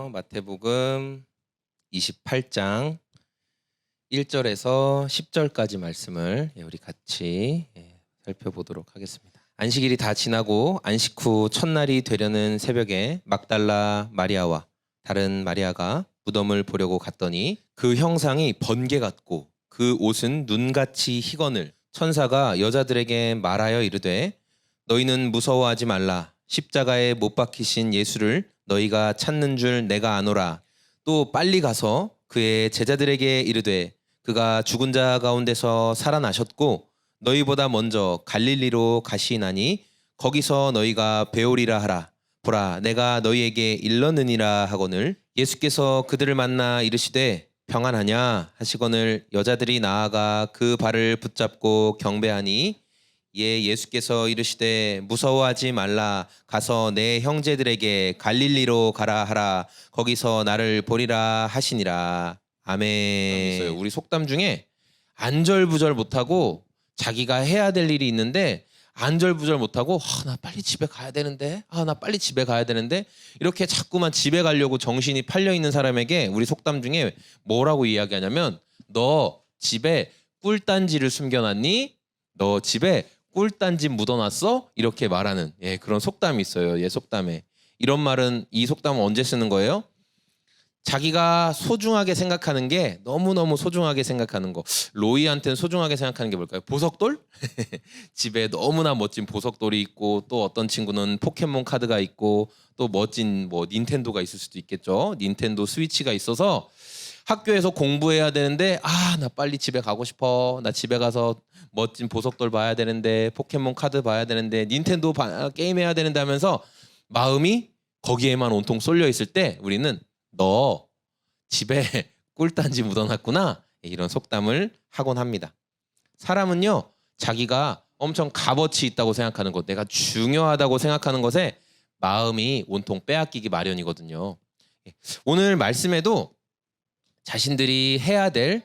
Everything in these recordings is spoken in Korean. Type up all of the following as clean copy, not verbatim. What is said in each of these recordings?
마태복음 28장 1절에서 10절까지 말씀을 우리 같이 살펴보도록 하겠습니다. 안식일이 다 지나고 안식 후 첫날이 되려는 새벽에 막달라 마리아와 다른 마리아가 무덤을 보려고 갔더니 그 형상이 번개 같고 그 옷은 눈같이 희거늘 천사가 여자들에게 말하여 이르되 너희는 무서워하지 말라. 십자가에 못 박히신 예수를 너희가 찾는 줄 내가 아노라. 또 빨리 가서 그의 제자들에게 이르되 그가 죽은 자 가운데서 살아나셨고 너희보다 먼저 갈릴리로 가시나니 거기서 너희가 배우리라 하라. 보라 내가 너희에게 일렀느니라 하거늘 예수께서 그들을 만나 이르시되 평안하냐 하시거늘 여자들이 나아가 그 발을 붙잡고 경배하니 예수께서 이르시되 무서워하지 말라. 가서 내 형제들에게 갈릴리로 가라 하라. 거기서 나를 보리라 하시니라. 아멘. 우리 속담 중에 안절부절 못하고 자기가 해야 될 일이 있는데 안절부절 못하고 나 빨리 집에 가야 되는데 나 빨리 집에 가야 되는데 이렇게 자꾸만 집에 가려고 정신이 팔려있는 사람에게 우리 속담 중에 뭐라고 이야기하냐면 너 집에 꿀단지를 숨겨놨니? 너 집에 꿀단지 묻어놨어? 이렇게 말하는 그런 속담이 있어요. 속담에. 이런 말은 이 속담은 언제 쓰는 거예요? 자기가 소중하게 생각하는 게 너무너무 소중하게 생각하는 거. 로이한테는 소중하게 생각하는 게 뭘까요? 보석돌? 집에 너무나 멋진 보석돌이 있고 또 어떤 친구는 포켓몬 카드가 있고 또 멋진 닌텐도가 있을 수도 있겠죠. 닌텐도 스위치가 있어서 학교에서 공부해야 되는데 나 빨리 집에 가고 싶어. 나 집에 가서 멋진 보석돌 봐야 되는데 포켓몬 카드 봐야 되는데 닌텐도 게임해야 되는데 하면서 마음이 거기에만 온통 쏠려 있을 때 우리는 너 집에 꿀단지 묻어놨구나 이런 속담을 하곤 합니다. 사람은요 자기가 엄청 값어치 있다고 생각하는 것, 내가 중요하다고 생각하는 것에 마음이 온통 빼앗기기 마련이거든요. 오늘 말씀에도 자신들이 해야 될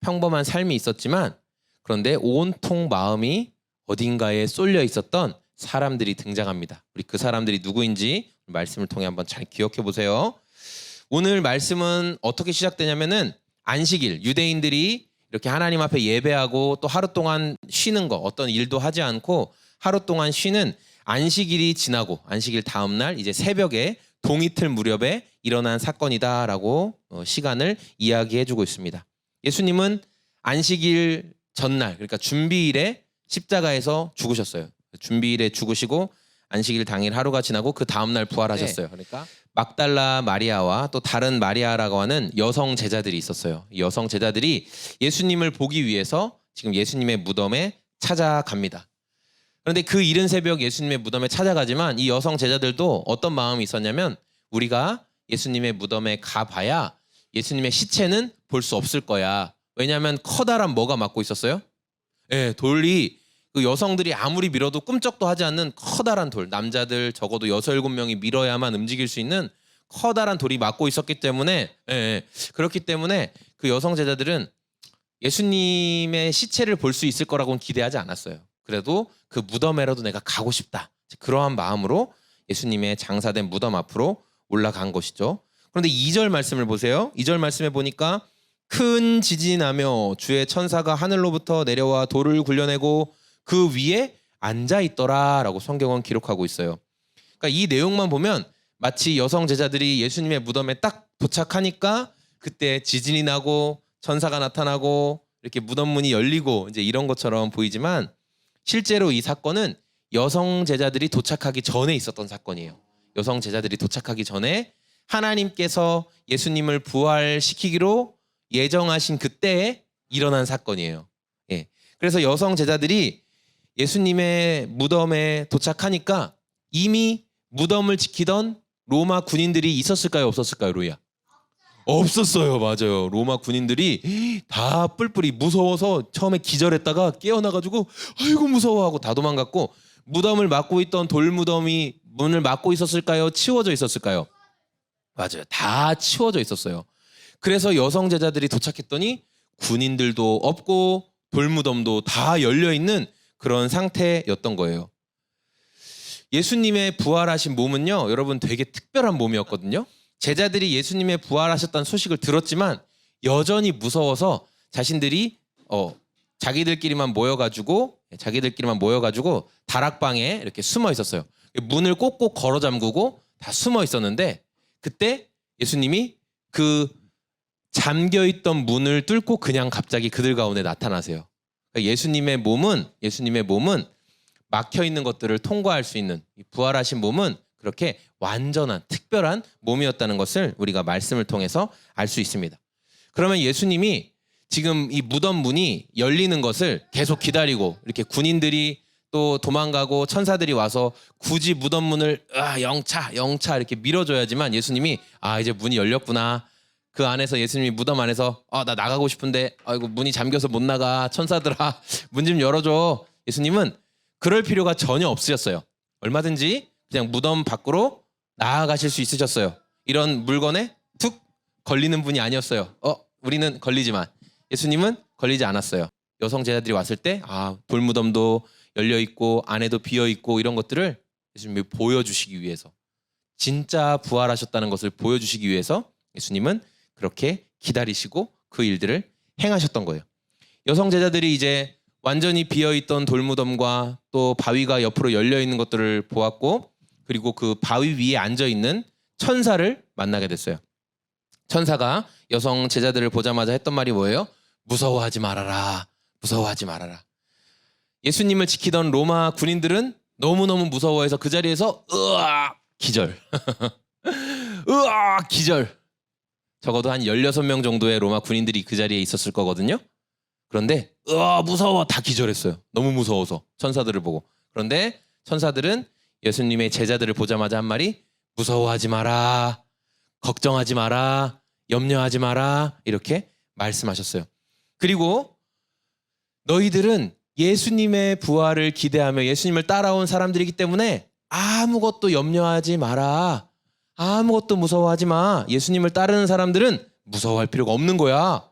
평범한 삶이 있었지만 그런데 온통 마음이 어딘가에 쏠려 있었던 사람들이 등장합니다. 우리 그 사람들이 누구인지 말씀을 통해 한번 잘 기억해 보세요. 오늘 말씀은 어떻게 시작되냐면은 안식일, 유대인들이 이렇게 하나님 앞에 예배하고 또 하루 동안 쉬는 거, 어떤 일도 하지 않고 하루 동안 쉬는 안식일이 지나고 안식일 다음 날 이제 새벽에 동이틀 무렵에 일어난 사건이다라고 시간을 이야기해주고 있습니다. 예수님은 안식일 전날, 그러니까 준비일에 십자가에서 죽으셨어요. 준비일에 죽으시고 안식일 당일 하루가 지나고 그 다음 날 부활하셨어요. 그러니까 막달라 마리아와 또 다른 마리아라고 하는 여성 제자들이 있었어요. 여성 제자들이 예수님을 보기 위해서 지금 예수님의 무덤에 찾아갑니다. 그런데 그 이른 새벽 예수님의 무덤에 찾아가지만 이 여성 제자들도 어떤 마음이 있었냐면 우리가 예수님의 무덤에 가봐야 예수님의 시체는 볼 수 없을 거야. 왜냐하면 커다란 뭐가 막고 있었어요? 돌이 그 여성들이 아무리 밀어도 꿈쩍도 하지 않는 커다란 돌, 남자들 적어도 6-7명이 밀어야만 움직일 수 있는 커다란 돌이 막고 있었기 때문에 그렇기 때문에 그 여성 제자들은 예수님의 시체를 볼 수 있을 거라고는 기대하지 않았어요. 그래도 그 무덤에라도 내가 가고 싶다. 그러한 마음으로 예수님의 장사된 무덤 앞으로 올라간 것이죠. 그런데 2절 말씀을 보세요. 2절 말씀에 보니까 큰 지진이 나며 주의 천사가 하늘로부터 내려와 돌을 굴려내고 그 위에 앉아있더라 라고 성경은 기록하고 있어요. 그러니까 이 내용만 보면 마치 여성 제자들이 예수님의 무덤에 딱 도착하니까 그때 지진이 나고 천사가 나타나고 이렇게 무덤 문이 열리고 이제 이런 것처럼 보이지만 실제로 이 사건은 여성 제자들이 도착하기 전에 있었던 사건이에요. 여성 제자들이 도착하기 전에 하나님께서 예수님을 부활시키기로 예정하신 그때에 일어난 사건이에요. 그래서 여성 제자들이 예수님의 무덤에 도착하니까 이미 무덤을 지키던 로마 군인들이 있었을까요? 없었을까요? 로이야? 없었어요. 맞아요. 로마 군인들이 다 뿔뿔이 무서워서 처음에 기절했다가 깨어나가지고 아이고 무서워하고 다 도망갔고 무덤을 막고 있던 돌무덤이 문을 막고 있었을까요? 치워져 있었을까요? 맞아요. 다 치워져 있었어요. 그래서 여성 제자들이 도착했더니 군인들도 없고 돌무덤도 다 열려있는 그런 상태였던 거예요. 예수님의 부활하신 몸은요, 여러분 되게 특별한 몸이었거든요. 제자들이 예수님의 부활하셨다는 소식을 들었지만 여전히 무서워서 자신들이 자기들끼리만 모여가지고 다락방에 이렇게 숨어 있었어요. 문을 꼭꼭 걸어 잠그고 다 숨어 있었는데 그때 예수님이 그 잠겨있던 문을 뚫고 그냥 갑자기 그들 가운데 나타나세요. 그러니까 예수님의 몸은 막혀있는 것들을 통과할 수 있는, 부활하신 몸은 그렇게 완전한 특별한 몸이었다는 것을 우리가 말씀을 통해서 알 수 있습니다. 그러면 예수님이 지금 이 무덤 문이 열리는 것을 계속 기다리고 이렇게 군인들이 또 도망가고 천사들이 와서 굳이 무덤 문을 영차 이렇게 밀어줘야지만 예수님이 이제 문이 열렸구나. 그 안에서 예수님이 무덤 안에서 나 나가고 싶은데 아이고 문이 잠겨서 못 나가. 천사들아 문 좀 열어줘. 예수님은 그럴 필요가 전혀 없으셨어요. 얼마든지 그냥 무덤 밖으로 나아가실 수 있으셨어요. 이런 물건에 툭 걸리는 분이 아니었어요. 우리는 걸리지만 예수님은 걸리지 않았어요. 여성 제자들이 왔을 때 돌무덤도 열려있고 안에도 비어있고 이런 것들을 예수님이 보여주시기 위해서, 진짜 부활하셨다는 것을 보여주시기 위해서 예수님은 그렇게 기다리시고 그 일들을 행하셨던 거예요. 여성 제자들이 이제 완전히 비어있던 돌무덤과 또 바위가 옆으로 열려있는 것들을 보았고, 그리고 그 바위 위에 앉아있는 천사를 만나게 됐어요. 천사가 여성 제자들을 보자마자 했던 말이 뭐예요? 무서워하지 말아라. 무서워하지 말아라. 예수님을 지키던 로마 군인들은 너무너무 무서워해서 그 자리에서 기절. 기절. 적어도 한 16명 정도의 로마 군인들이 그 자리에 있었을 거거든요. 그런데 무서워 다 기절했어요. 너무 무서워서 천사들을 보고. 그런데 천사들은 예수님의 제자들을 보자마자 한 말이 무서워하지 마라. 걱정하지 마라. 염려하지 마라. 이렇게 말씀하셨어요. 그리고 너희들은 예수님의 부활을 기대하며 예수님을 따라온 사람들이기 때문에 아무것도 염려하지 마라. 아무것도 무서워하지 마. 예수님을 따르는 사람들은 무서워할 필요가 없는 거야.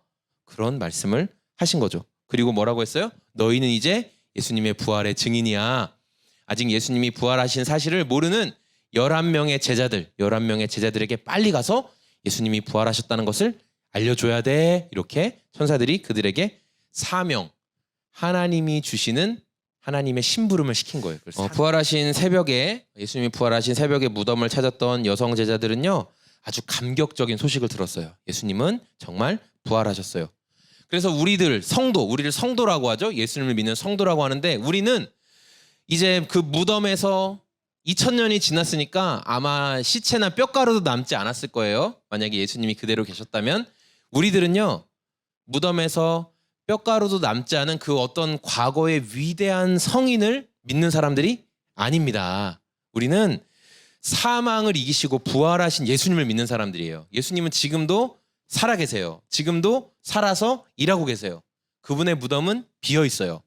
그런 말씀을 하신 거죠. 그리고 뭐라고 했어요? 너희는 이제 예수님의 부활의 증인이야. 아직 예수님이 부활하신 사실을 모르는 11명의 제자들에게 빨리 가서 예수님이 부활하셨다는 것을 알려줘야 돼. 이렇게 천사들이 그들에게 사명, 하나님이 주시는 하나님의 심부름을 시킨 거예요. 부활하신 새벽에, 예수님이 부활하신 새벽에 무덤을 찾았던 여성 제자들은요, 아주 감격적인 소식을 들었어요. 예수님은 정말 부활하셨어요. 그래서 우리를 성도라고 하죠. 예수님을 믿는 성도라고 하는데, 우리는 이제 그 무덤에서 2000년이 지났으니까 아마 시체나 뼈가루도 남지 않았을 거예요. 만약에 예수님이 그대로 계셨다면. 우리들은요, 무덤에서 뼈가루도 남지 않은 그 어떤 과거의 위대한 성인을 믿는 사람들이 아닙니다. 우리는 사망을 이기시고 부활하신 예수님을 믿는 사람들이에요. 예수님은 지금도 살아계세요. 지금도 살아서 일하고 계세요. 그분의 무덤은 비어 있어요.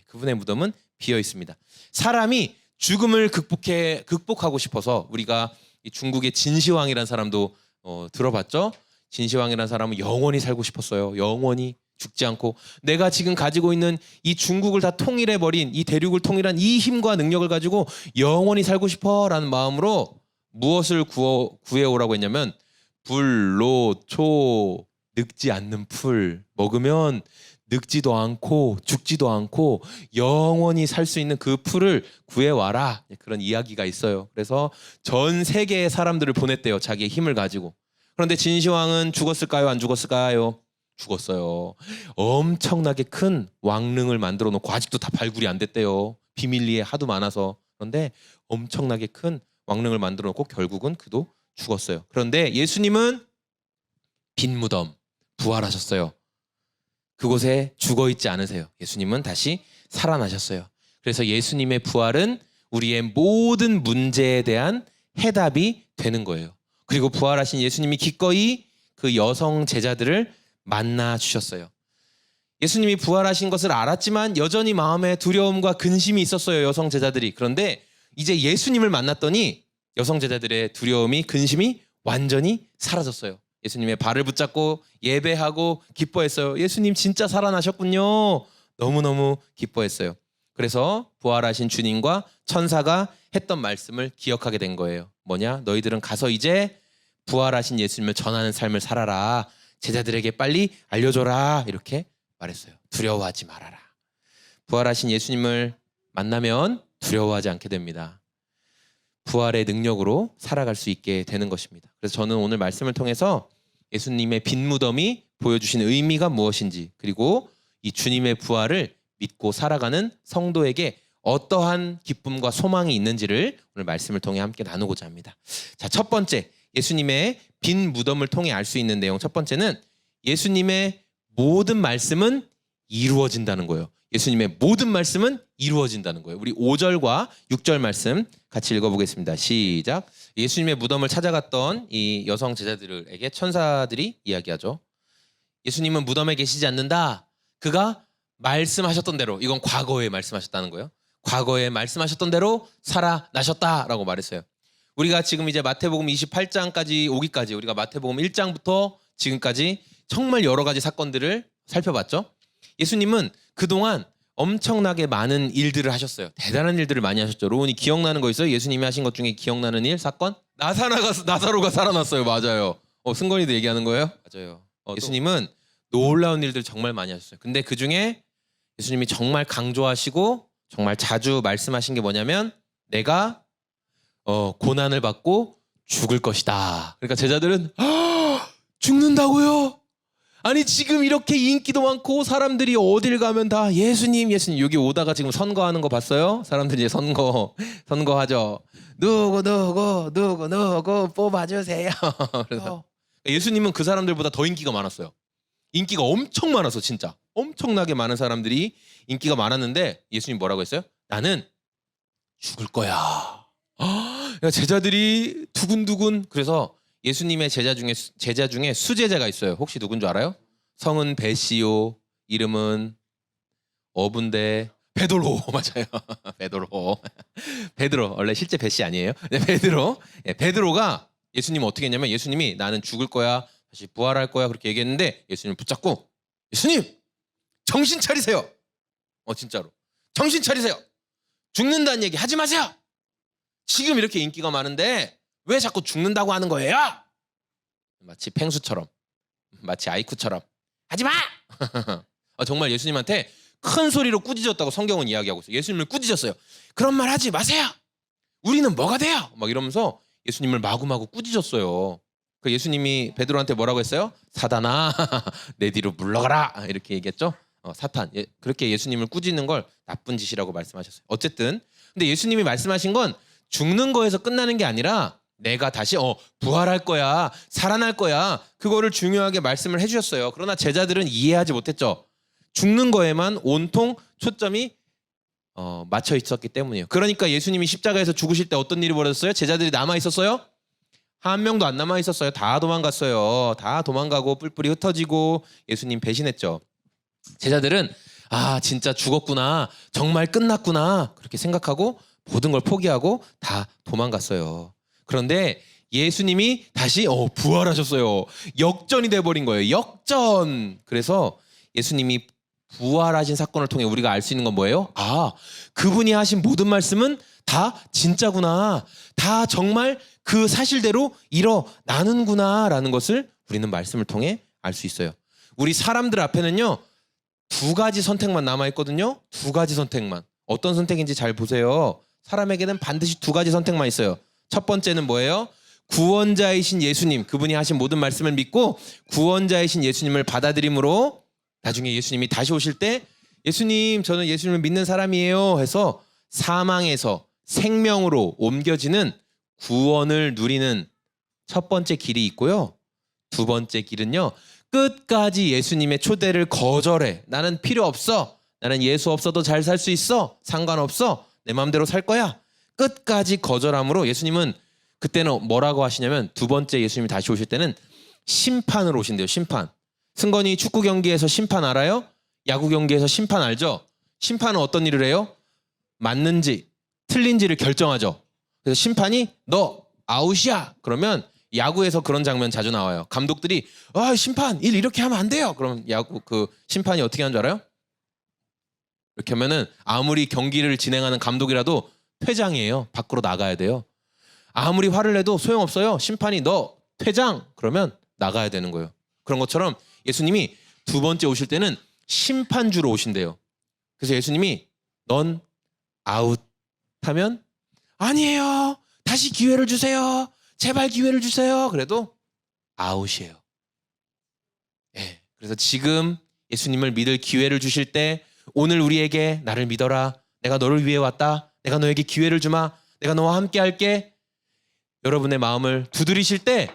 그분의 무덤은 비어 있습니다. 사람이 죽음을 극복하고 싶어서, 우리가 중국의 진시황이라는 사람도 들어봤죠? 진시황이라는 사람은 영원히 살고 싶었어요. 영원히 죽지 않고, 내가 지금 가지고 있는 이 중국을 다 통일해버린, 이 대륙을 통일한 이 힘과 능력을 가지고 영원히 살고 싶어라는 마음으로 무엇을 구해오라고 했냐면, 불로초, 늙지 않는 풀, 먹으면 늙지도 않고 죽지도 않고 영원히 살 수 있는 그 풀을 구해와라. 그런 이야기가 있어요. 그래서 전 세계의 사람들을 보냈대요. 자기의 힘을 가지고. 그런데 진시황은 죽었을까요? 안 죽었을까요? 죽었어요. 엄청나게 큰 왕릉을 만들어 놓고 아직도 다 발굴이 안 됐대요. 비밀리에 하도 많아서. 그런데 엄청나게 큰 왕릉을 만들어 놓고 결국은 그도 죽었어요. 그런데 예수님은 빈 무덤, 부활하셨어요. 그곳에 죽어있지 않으세요. 예수님은 다시 살아나셨어요. 그래서 예수님의 부활은 우리의 모든 문제에 대한 해답이 되는 거예요. 그리고 부활하신 예수님이 기꺼이 그 여성 제자들을 만나 주셨어요. 예수님이 부활하신 것을 알았지만 여전히 마음에 두려움과 근심이 있었어요. 여성 제자들이. 그런데 이제 예수님을 만났더니 여성 제자들의 두려움이, 근심이 완전히 사라졌어요. 예수님의 발을 붙잡고 예배하고 기뻐했어요. 예수님 진짜 살아나셨군요. 너무너무 기뻐했어요. 그래서 부활하신 주님과 천사가 했던 말씀을 기억하게 된 거예요. 뭐냐? 너희들은 가서 이제 부활하신 예수님을 전하는 삶을 살아라. 제자들에게 빨리 알려줘라. 이렇게 말했어요. 두려워하지 말아라. 부활하신 예수님을 만나면 두려워하지 않게 됩니다. 부활의 능력으로 살아갈 수 있게 되는 것입니다. 그래서 저는 오늘 말씀을 통해서 예수님의 빈 무덤이 보여주신 의미가 무엇인지, 그리고 이 주님의 부활을 믿고 살아가는 성도에게 어떠한 기쁨과 소망이 있는지를 오늘 말씀을 통해 함께 나누고자 합니다. 자, 첫 번째, 예수님의 빈 무덤을 통해 알 수 있는 내용 첫 번째는 예수님의 모든 말씀은 이루어진다는 거예요. 예수님의 모든 말씀은 이루어진다는 거예요. 우리 5절과 6절 말씀 같이 읽어보겠습니다. 시작. 예수님의 무덤을 찾아갔던 이 여성 제자들에게 천사들이 이야기하죠. 예수님은 무덤에 계시지 않는다. 그가 말씀하셨던 대로, 이건 과거에 말씀하셨다는 거예요. 과거에 말씀하셨던 대로 살아나셨다라고 말했어요. 우리가 지금 이제 마태복음 28장까지 오기까지 우리가 마태복음 1장부터 지금까지 정말 여러 가지 사건들을 살펴봤죠. 예수님은 그동안 엄청나게 많은 일들을 하셨어요. 대단한 일들을 많이 하셨죠. 로운이 기억나는 거 있어요? 예수님이 하신 것 중에 기억나는 일, 사건? 나사로가 살아났어요. 맞아요. 승건이도 얘기하는 거예요? 맞아요. 예수님은 놀라운 일들 정말 많이 하셨어요. 근데 그 중에 예수님이 정말 강조하시고 정말 자주 말씀하신 게 뭐냐면 내가 고난을 받고 죽을 것이다. 그러니까 제자들은 죽는다고요? 아니 지금 이렇게 인기도 많고 사람들이 어딜 가면 다 예수님 여기 오다가 지금 선거하는 거 봤어요? 사람들이 이제 선거하죠. 누구 뽑아주세요. 그래서 예수님은 그 사람들보다 더 인기가 많았어요. 인기가 엄청 많았어. 진짜 엄청나게 많은 사람들이 인기가 많았는데 예수님 뭐라고 했어요? 나는 죽을 거야. 그러니까 제자들이 두근두근. 그래서 예수님의 제자 중에 수제자가 있어요. 혹시 누군 줄 알아요? 성은 베시오, 이름은 어분데 베드로. 맞아요. 베드로 원래 실제 베시 아니에요? 네, 베드로. 네, 베드로가 예수님 어떻게 했냐면 예수님이 나는 죽을 거야, 다시 부활할 거야 그렇게 얘기했는데 예수님 붙잡고 예수님 정신 차리세요. 진짜로 정신 차리세요. 죽는다는 얘기 하지 마세요. 지금 이렇게 인기가 많은데 왜 자꾸 죽는다고 하는 거예요? 마치 펭수처럼, 마치 아이쿠처럼 하지 마! 정말 예수님한테 큰 소리로 꾸짖었다고 성경은 이야기하고 있어요. 예수님을 꾸짖었어요. 그런 말 하지 마세요. 우리는 뭐가 돼요? 막 이러면서 예수님을 마구마구 꾸짖었어요. 그 예수님이 베드로한테 뭐라고 했어요? 사단아, 내 뒤로 물러가라. 이렇게 얘기했죠. 사탄. 그렇게 예수님을 꾸짖는 걸 나쁜 짓이라고 말씀하셨어요. 어쨌든 근데 예수님이 말씀하신 건 죽는 거에서 끝나는 게 아니라 내가 다시 부활할 거야, 살아날 거야. 그거를 중요하게 말씀을 해주셨어요. 그러나 제자들은 이해하지 못했죠. 죽는 거에만 온통 초점이 맞춰 있었기 때문이에요. 그러니까 예수님이 십자가에서 죽으실 때 어떤 일이 벌어졌어요? 제자들이 남아 있었어요? 한 명도 안 남아 있었어요. 다 도망갔어요. 다 도망가고 뿔뿔이 흩어지고 예수님 배신했죠. 제자들은 진짜 죽었구나, 정말 끝났구나 그렇게 생각하고 모든 걸 포기하고 다 도망갔어요. 그런데 예수님이 다시 부활하셨어요. 역전이 돼버린 거예요. 역전. 그래서 예수님이 부활하신 사건을 통해 우리가 알 수 있는 건 뭐예요? 그분이 하신 모든 말씀은 다 진짜구나, 다 정말 그 사실대로 일어나는구나 라는 것을 우리는 말씀을 통해 알 수 있어요. 우리 사람들 앞에는요 두 가지 선택만 남아있거든요. 두 가지 선택만. 어떤 선택인지 잘 보세요. 사람에게는 반드시 두 가지 선택만 있어요. 첫 번째는 뭐예요? 구원자이신 예수님, 그분이 하신 모든 말씀을 믿고 구원자이신 예수님을 받아들임으로 나중에 예수님이 다시 오실 때 예수님, 저는 예수님을 믿는 사람이에요 해서 사망에서 생명으로 옮겨지는 구원을 누리는 첫 번째 길이 있고요. 두 번째 길은요, 끝까지 예수님의 초대를 거절해. 나는 필요 없어. 나는 예수 없어도 잘 살 수 있어. 상관없어. 내 마음대로 살 거야. 끝까지 거절함으로 예수님은 그때는 뭐라고 하시냐면 두 번째 예수님이 다시 오실 때는 심판으로 오신대요. 심판. 승건이 축구 경기에서 심판 알아요? 야구 경기에서 심판 알죠? 심판은 어떤 일을 해요? 맞는지 틀린지를 결정하죠. 그래서 심판이 너 아웃이야. 그러면 야구에서 그런 장면 자주 나와요. 감독들이 심판 일 이렇게 하면 안 돼요. 그럼 야구 그 심판이 어떻게 하는 줄 알아요? 이렇게 하면은 아무리 경기를 진행하는 감독이라도 퇴장이에요. 밖으로 나가야 돼요. 아무리 화를 내도 소용없어요. 심판이 너 퇴장 그러면 나가야 되는 거예요. 그런 것처럼 예수님이 두 번째 오실 때는 심판주로 오신대요. 그래서 예수님이 넌 아웃 하면 아니에요. 다시 기회를 주세요. 제발 기회를 주세요. 그래도 아웃이에요. 예. 그래서 지금 예수님을 믿을 기회를 주실 때 오늘 우리에게 나를 믿어라. 내가 너를 위해 왔다. 내가 너에게 기회를 주마. 내가 너와 함께 할게. 여러분의 마음을 두드리실 때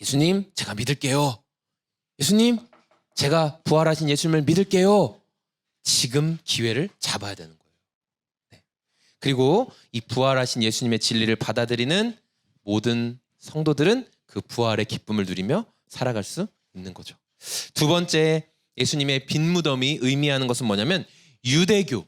예수님 제가 믿을게요. 예수님 제가 부활하신 예수님을 믿을게요. 지금 기회를 잡아야 되는 거예요. 네. 그리고 이 부활하신 예수님의 진리를 받아들이는 모든 성도들은 그 부활의 기쁨을 누리며 살아갈 수 있는 거죠. 두 번째 예수님의 빈 무덤이 의미하는 것은 뭐냐면 유대교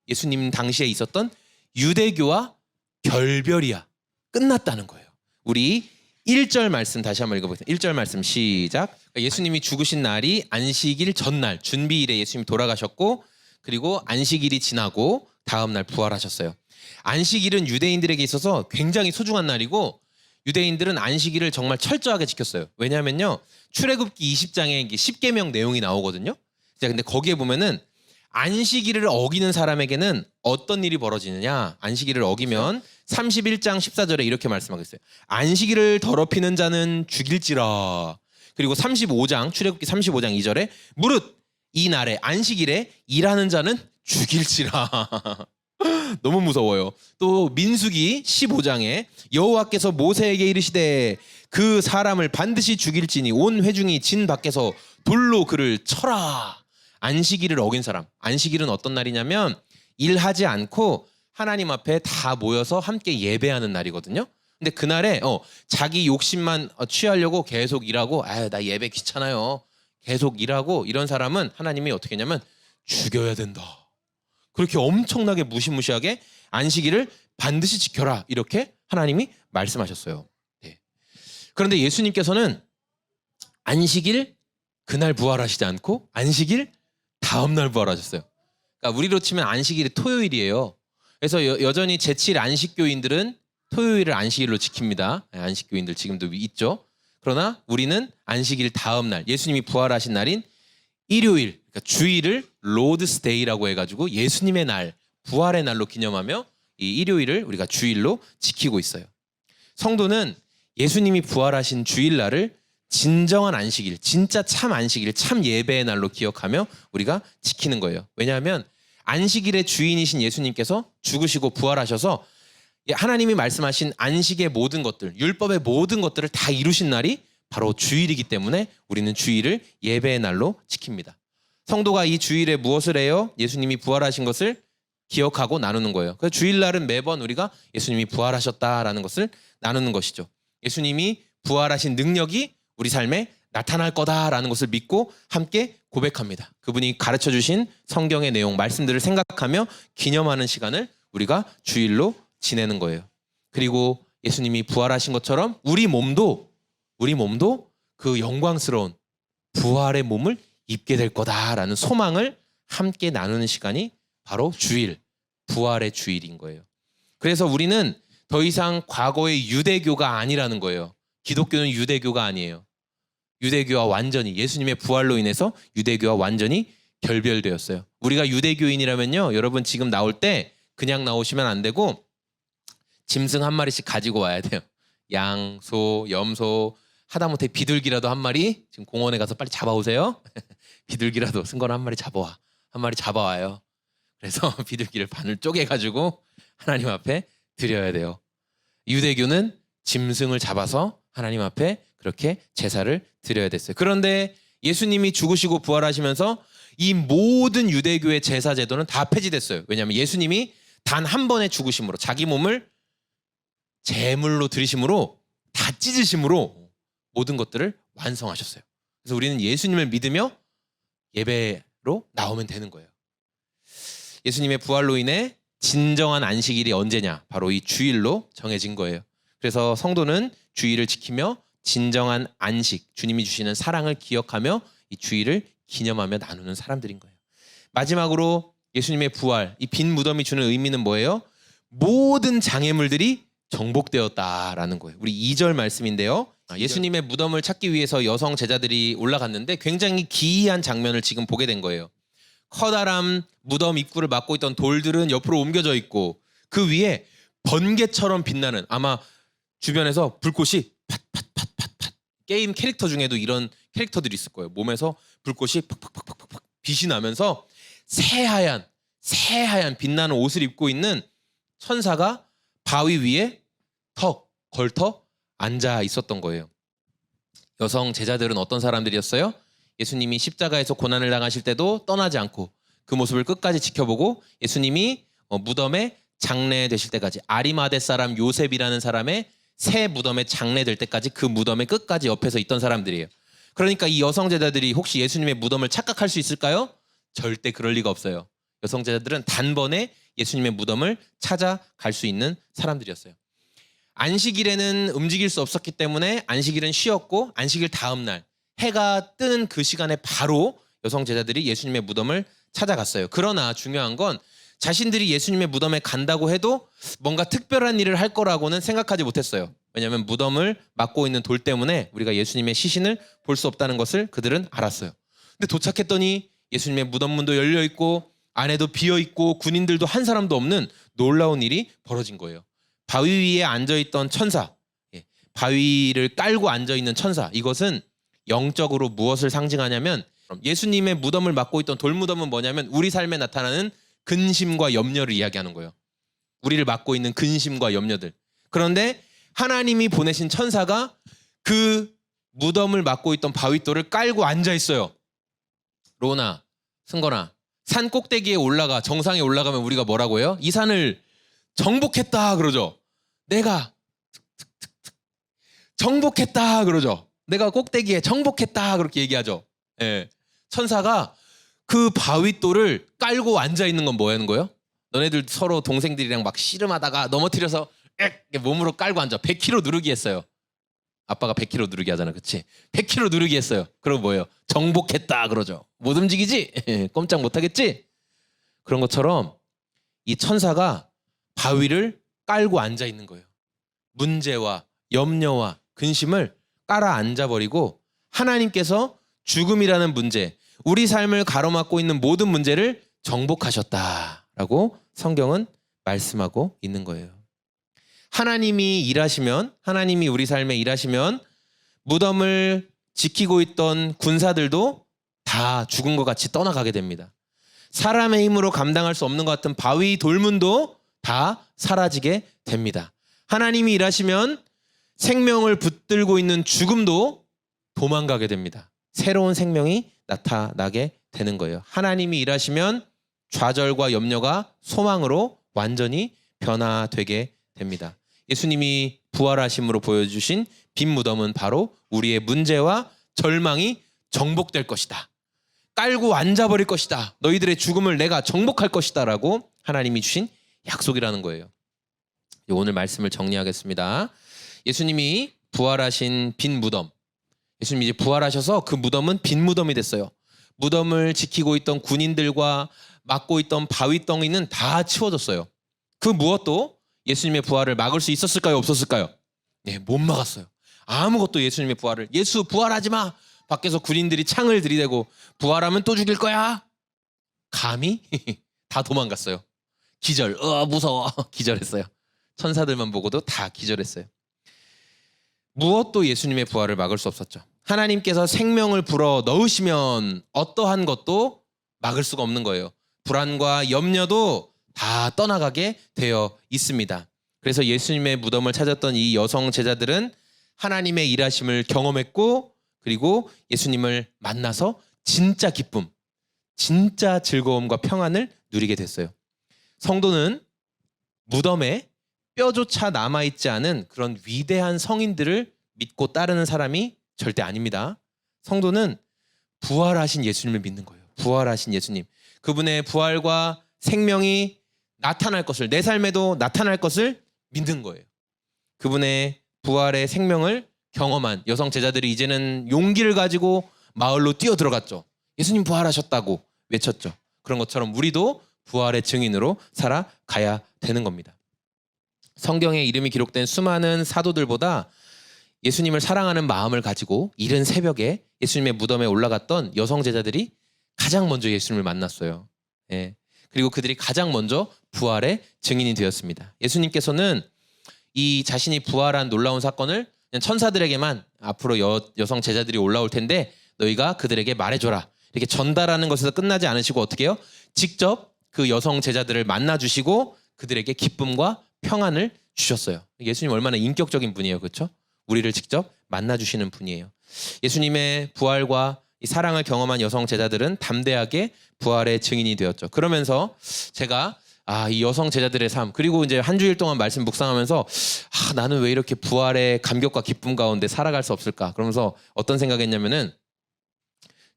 예수님 당시에 있었던 유대교와 결별이야. 끝났다는 거예요. 우리 1절 말씀 다시 한번 읽어보겠습니다. 1절 말씀 시작. 예수님이 죽으신 날이 안식일 전날 준비일에 예수님이 돌아가셨고 그리고 안식일이 지나고 다음 날 부활하셨어요. 안식일은 유대인들에게 있어서 굉장히 소중한 날이고 유대인들은 안식일을 정말 철저하게 지켰어요. 왜냐하면요. 출애굽기 20장에 10계명 내용이 나오거든요. 근데 거기에 보면은 안식일을 어기는 사람에게는 어떤 일이 벌어지느냐. 안식일을 어기면 31장 14절에 이렇게 말씀하고 있어요. 안식일을 더럽히는 자는 죽일지라. 그리고 35장 출애굽기 35장 2절에 무릇 이 날에 안식일에 일하는 자는 죽일지라. 너무 무서워요. 또 민수기 15장에 여호와께서 모세에게 이르시되 그 사람을 반드시 죽일지니 온 회중이 진 밖에서 돌로 그를 쳐라. 안식일을 어긴 사람. 안식일은 어떤 날이냐면 일하지 않고 하나님 앞에 다 모여서 함께 예배하는 날이거든요. 근데 그날에 자기 욕심만 취하려고 계속 일하고 나 예배 귀찮아요. 계속 일하고 이런 사람은 하나님이 어떻게 했냐면 죽여야 된다. 그렇게 엄청나게 무시무시하게 안식일을 반드시 지켜라. 이렇게 하나님이 말씀하셨어요. 네. 그런데 예수님께서는 안식일 그날 부활하시지 않고 안식일 다음 날 부활하셨어요. 그러니까 우리로 치면 안식일이 토요일이에요. 그래서 여전히 제7 안식교인들은 토요일을 안식일로 지킵니다. 안식교인들 지금도 있죠. 그러나 우리는 안식일 다음 날 예수님이 부활하신 날인 일요일, 그러니까 주일을 로드스데이라고 해가지고 예수님의 날, 부활의 날로 기념하며 이 일요일을 우리가 주일로 지키고 있어요. 성도는 예수님이 부활하신 주일날을 진정한 안식일, 진짜 참 안식일, 참 예배의 날로 기억하며 우리가 지키는 거예요. 왜냐하면 안식일의 주인이신 예수님께서 죽으시고 부활하셔서 하나님이 말씀하신 안식의 모든 것들, 율법의 모든 것들을 다 이루신 날이 바로 주일이기 때문에 우리는 주일을 예배의 날로 지킵니다. 성도가 이 주일에 무엇을 해요? 예수님이 부활하신 것을 기억하고 나누는 거예요. 그래서 주일날은 매번 우리가 예수님이 부활하셨다라는 것을 나누는 것이죠. 예수님이 부활하신 능력이 우리 삶에 나타날 거다라는 것을 믿고 함께 고백합니다. 그분이 가르쳐 주신 성경의 내용, 말씀들을 생각하며 기념하는 시간을 우리가 주일로 지내는 거예요. 그리고 예수님이 부활하신 것처럼 우리 몸도 그 영광스러운 부활의 몸을 입게 될 거다라는 소망을 함께 나누는 시간이 바로 주일, 부활의 주일인 거예요. 그래서 우리는 더 이상 과거의 유대교가 아니라는 거예요. 기독교는 유대교가 아니에요. 유대교와 완전히 예수님의 부활로 인해서 유대교와 완전히 결별되었어요. 우리가 유대교인이라면요. 여러분 지금 나올 때 그냥 나오시면 안 되고 짐승 한 마리씩 가지고 와야 돼요. 양, 소, 염소, 하다못해 비둘기라도 한 마리 지금 공원에 가서 빨리 잡아오세요. 비둘기라도 승건 한 마리 잡아와. 한 마리 잡아와요. 그래서 비둘기를 반을 쪼개가지고 하나님 앞에 드려야 돼요. 유대교는 짐승을 잡아서 하나님 앞에 그렇게 제사를 드려야 됐어요. 그런데 예수님이 죽으시고 부활하시면서 이 모든 유대교의 제사 제도는 다 폐지됐어요. 왜냐하면 예수님이 단 한 번의 죽으심으로 자기 몸을 제물로 드리심으로 다 찢으심으로 모든 것들을 완성하셨어요. 그래서 우리는 예수님을 믿으며 예배로 나오면 되는 거예요. 예수님의 부활로 인해 진정한 안식일이 언제냐? 바로 이 주일로 정해진 거예요. 그래서 성도는 주일을 지키며 진정한 안식, 주님이 주시는 사랑을 기억하며 이 주일을 기념하며 나누는 사람들인 거예요. 마지막으로 예수님의 부활, 이 빈 무덤이 주는 의미는 뭐예요? 모든 장애물들이 정복되었다라는 거예요. 우리 2절 말씀인데요. 예수님의 무덤을 찾기 위해서 여성 제자들이 올라갔는데 굉장히 기이한 장면을 지금 보게 된 거예요. 커다란 무덤 입구를 막고 있던 돌들은 옆으로 옮겨져 있고 그 위에 번개처럼 빛나는, 아마 주변에서 불꽃이 팟팟팟팟팟, 게임 캐릭터 중에도 이런 캐릭터들이 있을 거예요. 몸에서 불꽃이 팍팍팍팍팍 빛이 나면서 새하얀 빛나는 옷을 입고 있는 천사가 바위 위에 턱 걸터 앉아 있었던 거예요. 여성 제자들은 어떤 사람들이었어요? 예수님이 십자가에서 고난을 당하실 때도 떠나지 않고 그 모습을 끝까지 지켜보고 예수님이 무덤에 장례되실 때까지, 아리마대 사람 요셉이라는 사람의 새 무덤에 장례될 때까지 그 무덤의 끝까지 옆에서 있던 사람들이에요. 그러니까 이 여성 제자들이 혹시 예수님의 무덤을 착각할 수 있을까요? 절대 그럴 리가 없어요. 여성 제자들은 단번에 예수님의 무덤을 찾아갈 수 있는 사람들이었어요. 안식일에는 움직일 수 없었기 때문에 안식일은 쉬었고, 안식일 다음 날 해가 뜨는 그 시간에 바로 여성 제자들이 예수님의 무덤을 찾아갔어요. 그러나 중요한 건 자신들이 예수님의 무덤에 간다고 해도 뭔가 특별한 일을 할 거라고는 생각하지 못했어요. 왜냐하면 무덤을 막고 있는 돌 때문에 우리가 예수님의 시신을 볼 수 없다는 것을 그들은 알았어요. 근데 도착했더니 예수님의 무덤 문도 열려 있고 안에도 비어 있고 군인들도 한 사람도 없는 놀라운 일이 벌어진 거예요. 바위 위에 앉아있던 천사, 바위를 깔고 앉아있는 천사, 이것은 영적으로 무엇을 상징하냐면, 예수님의 무덤을 막고 있던 돌무덤은 뭐냐면 우리 삶에 나타나는 근심과 염려를 이야기하는 거예요. 우리를 막고 있는 근심과 염려들. 그런데 하나님이 보내신 천사가 그 무덤을 막고 있던 바위돌을 깔고 앉아 있어요. 로나, 승건아, 산 꼭대기에 올라가, 정상에 올라가면 우리가 뭐라고 해요? 이 산을 정복했다 그러죠. 내가 정복했다 그러죠. 내가 꼭대기에 정복했다 그렇게 얘기하죠. 예. 천사가 그 바위돌을 깔고 앉아 있는 건 뭐 하는 거예요? 너네들 서로 동생들이랑 막 씨름하다가 넘어뜨려서 몸으로 깔고 앉아. 100kg 누르기 했어요. 아빠가 100kg 누르기 하잖아, 그치? 100kg 누르기 했어요. 그럼 뭐예요? 정복했다 그러죠. 못 움직이지? 꼼짝 못 하겠지? 그런 것처럼 이 천사가 바위를 깔고 앉아 있는 거예요. 문제와 염려와 근심을 깔아 앉아버리고 하나님께서 죽음이라는 문제, 우리 삶을 가로막고 있는 모든 문제를 정복하셨다라고 성경은 말씀하고 있는 거예요. 하나님이 일하시면, 하나님이 우리 삶에 일하시면 무덤을 지키고 있던 군사들도 다 죽은 것 같이 떠나가게 됩니다. 사람의 힘으로 감당할 수 없는 것 같은 바위 돌문도 다 사라지게 됩니다. 하나님이 일하시면 생명을 붙들고 있는 죽음도 도망가게 됩니다. 새로운 생명이 나타나게 되는 거예요. 하나님이 일하시면 좌절과 염려가 소망으로 완전히 변화되게 됩니다. 예수님이 부활하심으로 보여주신 빈 무덤은 바로 우리의 문제와 절망이 정복될 것이다. 깔고 앉아버릴 것이다. 너희들의 죽음을 내가 정복할 것이다 라고 하나님이 주신 약속이라는 거예요. 오늘 말씀을 정리하겠습니다. 예수님이 부활하신 빈 무덤, 예수님이 이제 부활하셔서 그 무덤은 빈 무덤이 됐어요. 무덤을 지키고 있던 군인들과 막고 있던 바위덩이는 다 치워졌어요. 그 무엇도 예수님의 부활을 막을 수 있었을까요? 없었을까요? 네, 못 막았어요. 아무것도 예수님의 부활을, 예수 부활하지 마! 밖에서 군인들이 창을 들이대고 부활하면 또 죽일 거야! 감히? 다 도망갔어요. 기절, 무서워. 기절했어요. 천사들만 보고도 다 기절했어요. 무엇도 예수님의 부활을 막을 수 없었죠. 하나님께서 생명을 불어 넣으시면 어떠한 것도 막을 수가 없는 거예요. 불안과 염려도 다 떠나가게 되어 있습니다. 그래서 예수님의 무덤을 찾았던 이 여성 제자들은 하나님의 일하심을 경험했고, 그리고 예수님을 만나서 진짜 기쁨, 진짜 즐거움과 평안을 누리게 됐어요. 성도는 무덤에 뼈조차 남아있지 않은 그런 위대한 성인들을 믿고 따르는 사람이 절대 아닙니다. 성도는 부활하신 예수님을 믿는 거예요. 부활하신 예수님. 그분의 부활과 생명이 나타날 것을, 내 삶에도 나타날 것을 믿는 거예요. 그분의 부활의 생명을 경험한 여성 제자들이 이제는 용기를 가지고 마을로 뛰어 들어갔죠. 예수님 부활하셨다고 외쳤죠. 그런 것처럼 우리도 부활의 증인으로 살아가야 되는 겁니다. 성경에 이름이 기록된 수많은 사도들보다 예수님을 사랑하는 마음을 가지고 이른 새벽에 예수님의 무덤에 올라갔던 여성 제자들이 가장 먼저 예수님을 만났어요. 예. 그리고 그들이 가장 먼저 부활의 증인이 되었습니다. 예수님께서는 이 자신이 부활한 놀라운 사건을 그냥 천사들에게만 앞으로 여성 제자들이 올라올 텐데 너희가 그들에게 말해줘라. 이렇게 전달하는 것에서 끝나지 않으시고 어떻게 해요? 직접 그 여성 제자들을 만나주시고 그들에게 기쁨과 평안을 주셨어요. 예수님 얼마나 인격적인 분이에요. 그렇죠? 우리를 직접 만나주시는 분이에요. 예수님의 부활과 이 사랑을 경험한 여성 제자들은 담대하게 부활의 증인이 되었죠. 그러면서 제가 이 여성 제자들의 삶 그리고 이제 한 주일 동안 말씀 묵상하면서 나는 왜 이렇게 부활의 감격과 기쁨 가운데 살아갈 수 없을까? 그러면서 어떤 생각했냐면은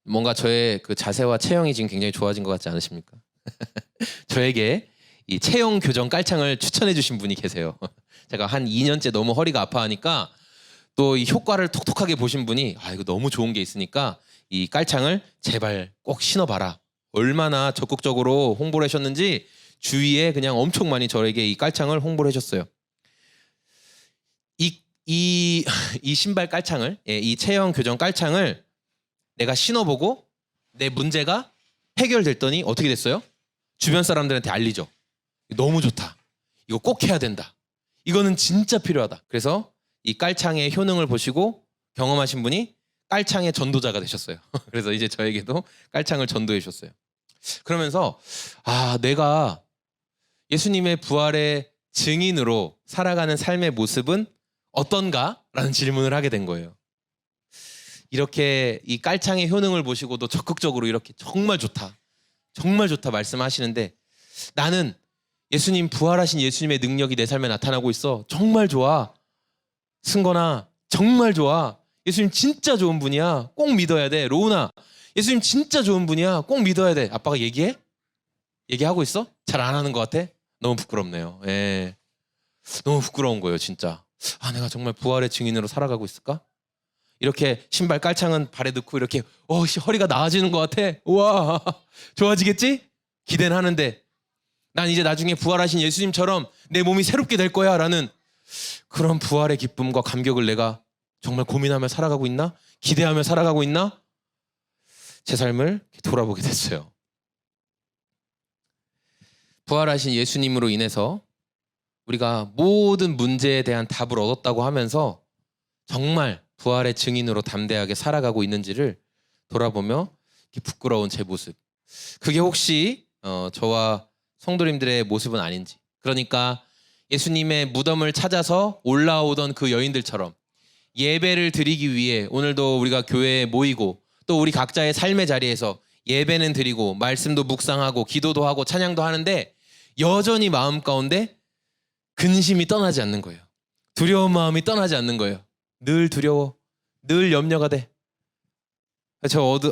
뭔가 저의 그 자세와 체형이 지금 굉장히 좋아진 것 같지 않으십니까? 저에게 이 체형 교정 깔창을 추천해 주신 분이 계세요. 제가 한 2년째 너무 허리가 아파하니까 또 이 효과를 톡톡하게 보신 분이 이거 너무 좋은 게 있으니까 이 깔창을 제발 꼭 신어봐라. 얼마나 적극적으로 홍보를 하셨는지 주위에 그냥 엄청 많이 저에게 이 깔창을 홍보를 해줬어요. 이 신발 깔창을, 이 체형 교정 깔창을 내가 신어보고 내 문제가 해결됐더니 어떻게 됐어요? 주변 사람들한테 알리죠. 너무 좋다. 이거 꼭 해야 된다. 이거는 진짜 필요하다. 그래서 이 깔창의 효능을 보시고 경험하신 분이 깔창의 전도자가 되셨어요. 그래서 이제 저에게도 깔창을 전도해 주셨어요. 그러면서 내가 예수님의 부활의 증인으로 살아가는 삶의 모습은 어떤가? 라는 질문을 하게 된 거예요. 이렇게 이 깔창의 효능을 보시고도 적극적으로 이렇게 정말 좋다. 정말 좋다 말씀하시는데 나는 예수님 부활하신 예수님의 능력이 내 삶에 나타나고 있어. 정말 좋아. 승건아 정말 좋아. 예수님 진짜 좋은 분이야. 꼭 믿어야 돼. 로운아 예수님 진짜 좋은 분이야. 꼭 믿어야 돼. 아빠가 얘기해? 얘기하고 있어? 잘 안 하는 것 같아? 너무 부끄럽네요. 예. 너무 부끄러운 거예요 진짜. 내가 정말 부활의 증인으로 살아가고 있을까? 이렇게 신발 깔창은 발에 넣고 이렇게 허리가 나아지는 것 같아. 우와 좋아지겠지? 기대는 하는데 난 이제 나중에 부활하신 예수님처럼 내 몸이 새롭게 될 거야 라는 그런 부활의 기쁨과 감격을 내가 정말 고민하며 살아가고 있나? 기대하며 살아가고 있나? 제 삶을 돌아보게 됐어요. 부활하신 예수님으로 인해서 우리가 모든 문제에 대한 답을 얻었다고 하면서 정말 부활의 증인으로 담대하게 살아가고 있는지를 돌아보며 부끄러운 제 모습. 그게 혹시 저와 성도님들의 모습은 아닌지. 그러니까 예수님의 무덤을 찾아서 올라오던 그 여인들처럼 예배를 드리기 위해 오늘도 우리가 교회에 모이고 또 우리 각자의 삶의 자리에서 예배는 드리고 말씀도 묵상하고 기도도 하고 찬양도 하는데 여전히 마음 가운데 근심이 떠나지 않는 거예요. 두려운 마음이 떠나지 않는 거예요. 늘 두려워. 늘 염려가 돼.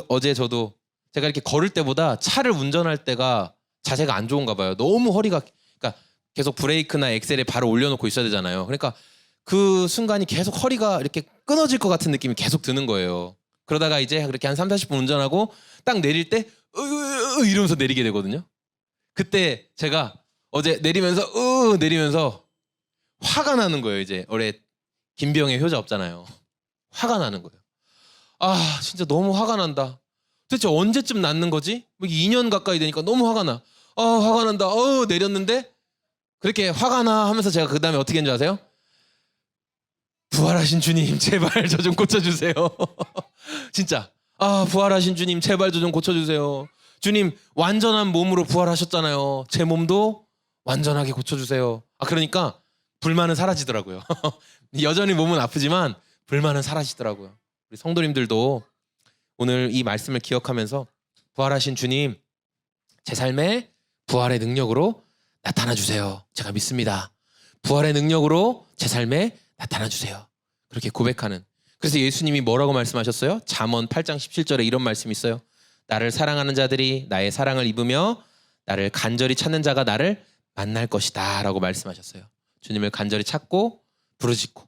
어제 저도 제가 이렇게 걸을 때보다 차를 운전할 때가 자세가 안 좋은가 봐요. 너무 허리가 그러니까 계속 브레이크나 엑셀에 발을 올려놓고 있어야 되잖아요. 그러니까 그 순간이 계속 허리가 이렇게 끊어질 것 같은 느낌이 계속 드는 거예요. 그러다가 이제 그렇게 한 30-40분 운전하고 딱 내릴 때 이러면서 내리게 되거든요. 그때 제가 어제 내리면서 화가 나는 거예요. 이제 올해 김병의 효자 없잖아요. 화가 나는 거예요. 진짜 너무 화가 난다. 도대체 언제쯤 낫는 거지? 2년 가까이 되니까 너무 화가 나. 화가 난다. 내렸는데 그렇게 화가 나 하면서 제가 그 다음에 어떻게 했는지 아세요? 부활하신 주님 제발 저 좀 고쳐주세요. 진짜 부활하신 주님 제발 저 좀 고쳐주세요. 주님 완전한 몸으로 부활하셨잖아요. 제 몸도 완전하게 고쳐주세요. 그러니까 불만은 사라지더라고요. 여전히 몸은 아프지만 불만은 사라지더라고요. 우리 성도님들도 오늘 이 말씀을 기억하면서 부활하신 주님 제 삶에 부활의 능력으로 나타나 주세요. 제가 믿습니다. 부활의 능력으로 제 삶에 나타나 주세요. 그렇게 고백하는. 그래서 예수님이 뭐라고 말씀하셨어요? 잠언 8장 17절에 이런 말씀이 있어요. 나를 사랑하는 자들이 나의 사랑을 입으며 나를 간절히 찾는 자가 나를 만날 것이다 라고 말씀하셨어요. 주님을 간절히 찾고 부르짖고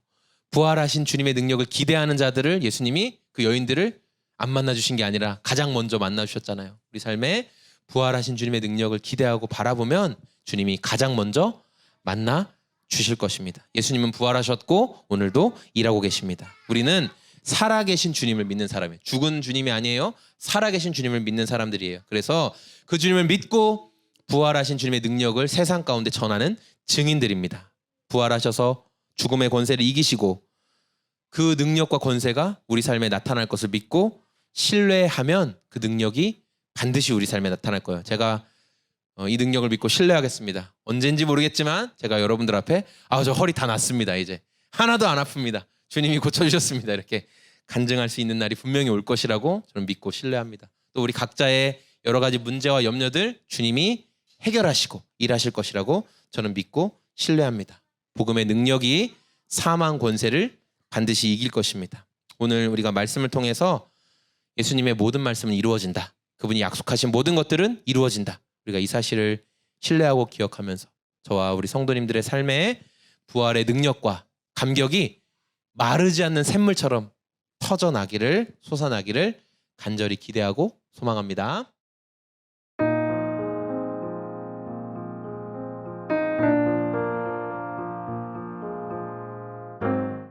부활하신 주님의 능력을 기대하는 자들을 예수님이 그 여인들을 안 만나주신 게 아니라 가장 먼저 만나주셨잖아요. 우리 삶에 부활하신 주님의 능력을 기대하고 바라보면 주님이 가장 먼저 만나 주실 것입니다. 예수님은 부활하셨고 오늘도 일하고 계십니다. 우리는 살아계신 주님을 믿는 사람이에요. 죽은 주님이 아니에요. 살아계신 주님을 믿는 사람들이에요. 그래서 그 주님을 믿고 부활하신 주님의 능력을 세상 가운데 전하는 증인들입니다. 부활하셔서 죽음의 권세를 이기시고 그 능력과 권세가 우리 삶에 나타날 것을 믿고 신뢰하면 그 능력이 반드시 우리 삶에 나타날 거예요. 제가 이 능력을 믿고 신뢰하겠습니다. 언젠지 모르겠지만 제가 여러분들 앞에 저 허리 다 낫습니다. 이제 하나도 안 아픕니다. 주님이 고쳐주셨습니다. 이렇게 간증할 수 있는 날이 분명히 올 것이라고 저는 믿고 신뢰합니다. 또 우리 각자의 여러 가지 문제와 염려들 주님이 해결하시고 일하실 것이라고 저는 믿고 신뢰합니다. 복음의 능력이 사망 권세를 반드시 이길 것입니다. 오늘 우리가 말씀을 통해서 예수님의 모든 말씀은 이루어진다. 그분이 약속하신 모든 것들은 이루어진다. 우리가 이 사실을 신뢰하고 기억하면서 저와 우리 성도님들의 삶에 부활의 능력과 감격이 마르지 않는 샘물처럼 터져나기를 솟아나기를 간절히 기대하고 소망합니다.